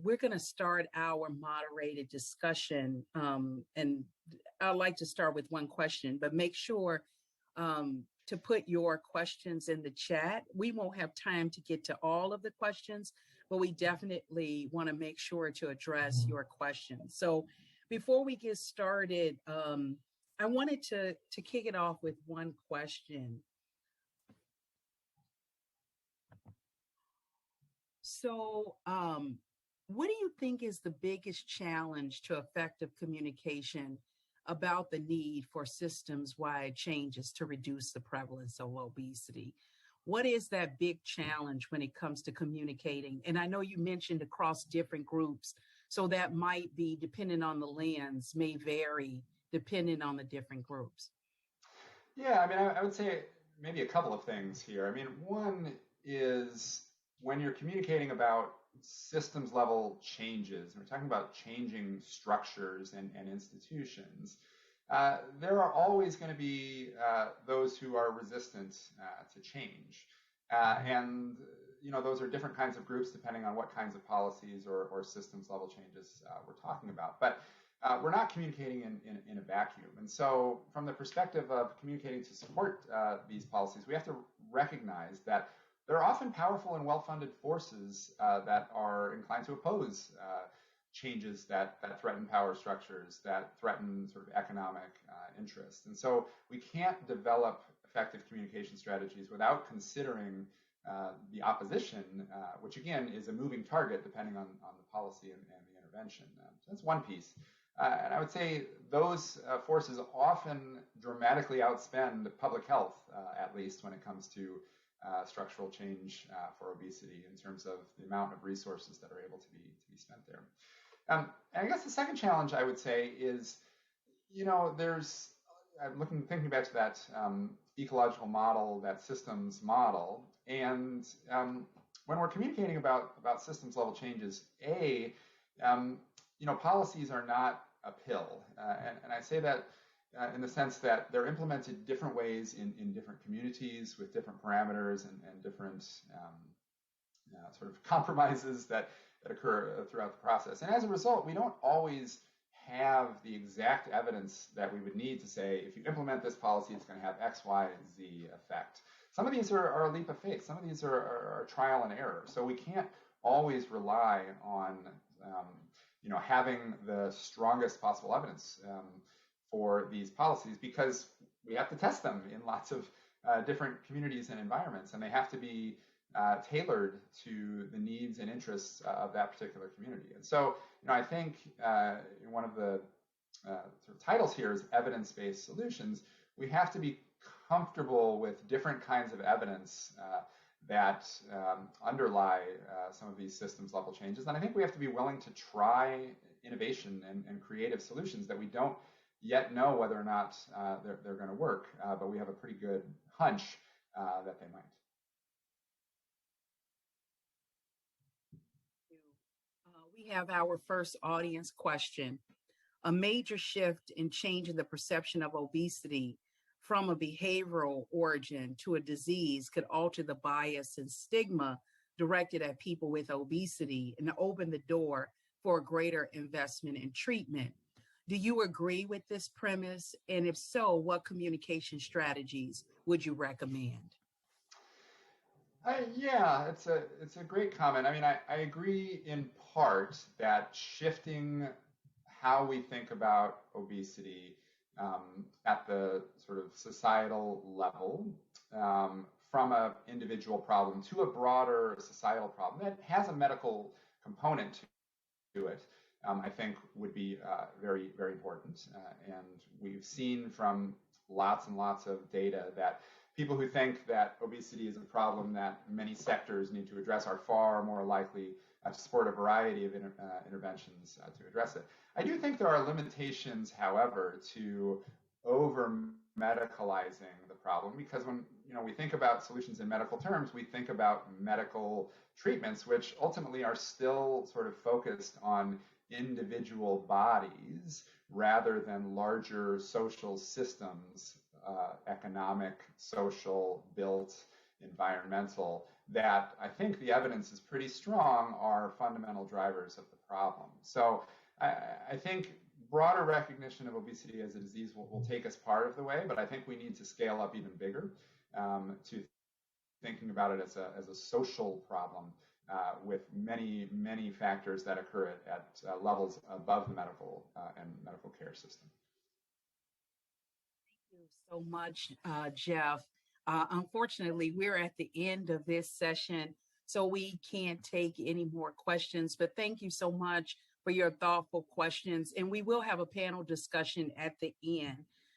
we're going to start our moderated discussion. And I'd like to start with one question, but make sure to put your questions in the chat. We won't have time to get to all of the questions, but we definitely want to make sure to address your questions. So before we get started, I wanted to kick it off with one question. So, what do you think is the biggest challenge to effective communication about the need for systems-wide changes to reduce the prevalence of obesity? What is that big challenge when it comes to communicating? And I know you mentioned across different groups, so that might be, depending on the lens, may vary depending on the different groups. Yeah, I mean, I would say maybe a couple of things here. I mean, one is when you're communicating about systems level changes, and we're talking about changing structures and institutions, there are always going to be those who are resistant to change. And, you know, those are different kinds of groups depending on what kinds of policies or systems level changes we're talking about. But we're not communicating in a vacuum. And so from the perspective of communicating to support these policies, we have to recognize that there are often powerful and well-funded forces that are inclined to oppose changes that threaten power structures, that threaten sort of economic interests. And so we can't develop effective communication strategies without considering the opposition, which again is a moving target depending on the policy and the intervention. So that's one piece. And I would say those forces often dramatically outspend public health, at least when it comes to structural change for obesity in terms of the amount of resources that are able to be spent there. And I guess the second challenge I would say is, you know, I'm thinking back to that ecological model, that systems model, and when we're communicating about systems level changes, you know, policies are not a pill, and I say that in the sense that they're implemented different ways in different communities with different parameters and different sort of compromises that occur throughout the process. And as a result, we don't always have the exact evidence that we would need to say, if you implement this policy, it's going to have X, Y, Z effect. Some of these are a leap of faith. Some of these are trial and error. So we can't always rely on you know, having the strongest possible evidence for these policies, because we have to test them in lots of different communities and environments, and they have to be tailored to the needs and interests of that particular community. And so, you know, I think one of the sort of titles here is evidence-based solutions. We have to be comfortable with different kinds of evidence that underlie some of these systems level changes. And I think we have to be willing to try innovation and creative solutions that we don't yet know whether or not they're going to work, but we have a pretty good hunch that they might. We have our first audience question. A major shift in changing the perception of obesity from a behavioral origin to a disease could alter the bias and stigma directed at people with obesity and open the door for a greater investment in treatment. Do you agree with this premise? And if so, what communication strategies would you recommend? Yeah, it's a great comment. I mean, I agree in part that shifting how we think about obesity at the sort of societal level from an individual problem to a broader societal problem that has a medical component to it, I think would be very, very important. And we've seen from lots and lots of data that people who think that obesity is a problem that many sectors need to address are far more likely to support a variety of interventions to address it. I do think there are limitations, however, to over-medicalizing the problem, because when we think about solutions in medical terms, we think about medical treatments, which ultimately are still sort of focused on individual bodies rather than larger social systems, economic, social, built, environmental, that I think the evidence is pretty strong are fundamental drivers of the problem. So I think broader recognition of obesity as a disease will take us part of the way, but I think we need to scale up even bigger to thinking about it as a social problem with many, many factors that occur at levels above the medical and medical care system. Thank you so much, Jeff. Unfortunately, we're at the end of this session, so we can't take any more questions, but thank you so much for your thoughtful questions. And we will have a panel discussion at the end.